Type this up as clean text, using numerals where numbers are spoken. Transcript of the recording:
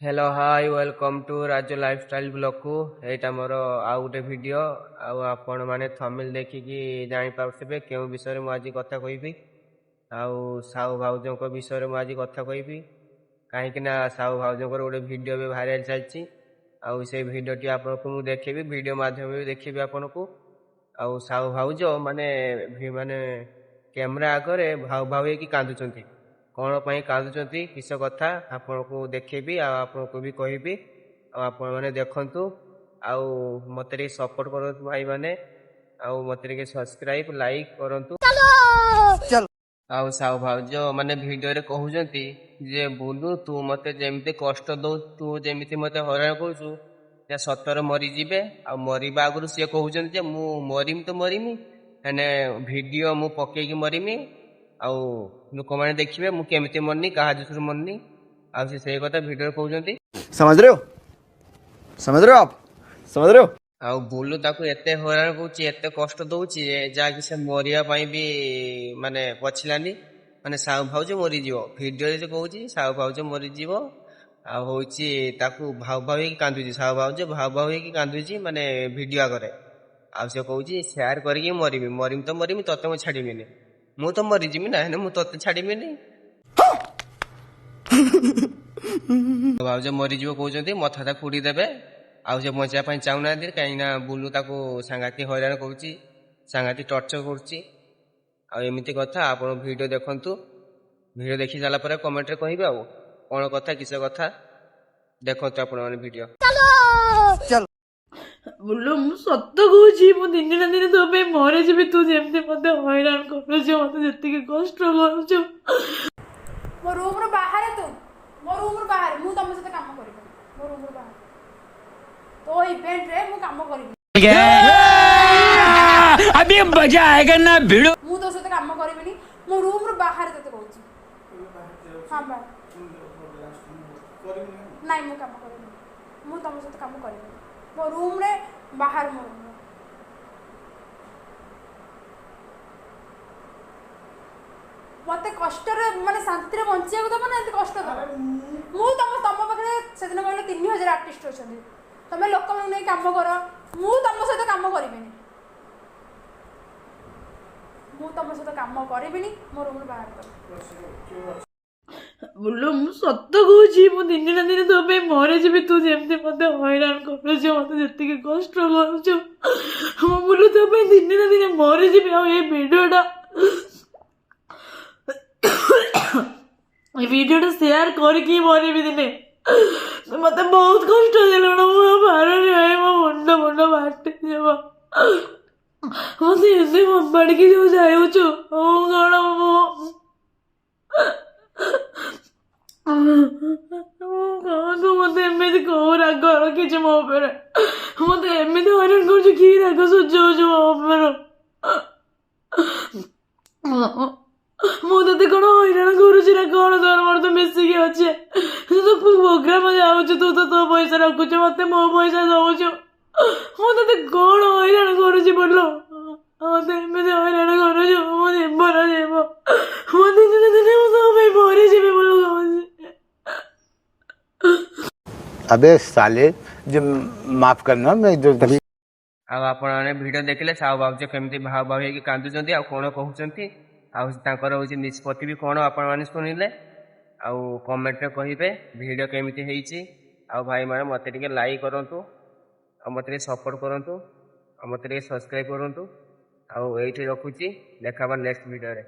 Hello hi welcome to Raju lifestyle blog को एटा मोर आउ गोटे वीडियो आपण माने थंबनेल देखिकी जानि पाउथिबे केउ विषय में आज कथा कहबी आउ साहू भाउजों को विषय में आज कथा कहबी कहीं ना साहू भाउजों गोटे वीडियो भी भाइराल चलती आउ से वीडियोटी आपको मुझे देखेबी वीडियो माध्यम देखिबी आपन को आउ साहू भाउज माने माने कैमरा आगे भाउ भाउ की कांदुचंती कौन पाई कांदुचंती किस कथा आपको देखेबी आपको भी कहबी आपण मैंने देखंतु आउ मते रे सपोर्ट करंतु भाई माने आउ मते रे सब्सक्राइब लाइक करंतु चल आउ साहू भाउज माने वीडियो रे कहउचंती जे बोलू तू मते जेमते कष्ट दो तू जेमिति मते हैरान करछु या सतर मरी जिबे आ मरिबा आगु से कहउचंती जे मु मरिम तो मरिमी एने वीडियो मु पकेकी मरिमी आउ लोक मैंने देखिए मु केमिति मरनी कहा जुसुर मरनी आ से कथा वीडियो कहउचंती समझ रहे हो आप समझ रहे हो। आउ बोलू ताकू एते हैरान करूची एते कष्ट दउची जा कि से मरिया पई भी माने पछिलानी माने साहू भाउज मरी जीवो वीडियो रे कहउची साहू भाउज मरी जीवो आ होची ताकू भाव भाव की कांदुची साहू भाउज भाव भाव की कांदुची माने वीडियो करे आ से कहउची शेयर करके मरिमी मरिम तो मरिमी तते म छाड़ीमिनी मु तो मरी जिमी ना मु तते छाड़ीमिनी भाउज मरी जीवो कहउचंती मथाटा कुड़ी देबे आउ से बचा पाई चाहूना कहीं बुलू ताको सांगाती हैरान करुच्ची सांगाती टर्चर करुच्ची आमती कथा आप वीडियो देखंतु वीडियो देखी सारा पर कमेंट रे कहिबे आ कौन कथा किस कथा देखंतु आपण माने वीडियो चल बोलो मु सत कहूची मु दिन ना दिन तो पे मरे जीबी तू जेमते मते हैरान करूछ मते जति के कष्ट करूछ मो रूम रो बाहर तू मो रूम रो बाहर मु तम सते काम करिबो मो रूम रो बाहर तो इवेंट रे मु काम करिबी अभी मजा आएगा ना भिड़ो मु तो सते काम करिबिनी मो रूम रो बाहर तते कहूची हां बा नहीं मु काम करिबी मु तम सते काम करिबी मो रूम रे बाहर मो रूम मते कष्ट रे माने शांति रे बंचिया को दबो ना एते कष्ट दबो मु तम पाखरे से दिन कहले 3000 आर्टिस्ट अछन तमे लोक मन नै काम कर मु तम सहित काम करिबिनी मु तम सहित काम करिबिनी मो रूम रे बाहर कर बोलो मु सत कहूची मु दिन ना दिन तो पे मरे जीबी तू जेमते मते हैरान करूछ मते जति के कष्ट करूछ हम बोलो तो पे दिन ना दिन मरे जीबी आ ए वीडियोटा शेयर करके मरे भी दिने मत बहुत कष्ट दिल बाहर मो मुंड मुंड बाटे मत एसे पड़की जो जाऊचु कौन तू मत एमती कौ राग रखी मो मत एमती हैरान कर कि राग सुझाऊ मो मु ते कौन हैरान करुची ना कौन तोर मोर तो मिसिकी अच्छे तू तो प्रोग्राम जाऊँ तू तो तो पैसा रखुच मत मो पैसा दौचु मु ते कौन हैरान करुची बोलो मत एमती हैरान करुच मो जीवन जीव मो दिन दिन मुझे मरी जीवी बोलो अबे साले जो माफ करना मैं जो तभी आपने वीडियो देखले साहू भाउज केमती भाव भाव की कांदुचंती आ कौन कहउचंती आर हूँ निष्पत्ति भी कौन आपण मैंने शुणिले आउ कमेंट रे कहिबे वीडियो केमिति हेइची आ भाई माने मते टिके लाइक करंतु आ मते टिके सपोर्ट करंतु आ मते टिके सब्सक्राइब करंतु आ एठी रखुची देखा नेक्स्ट वीडियो रे।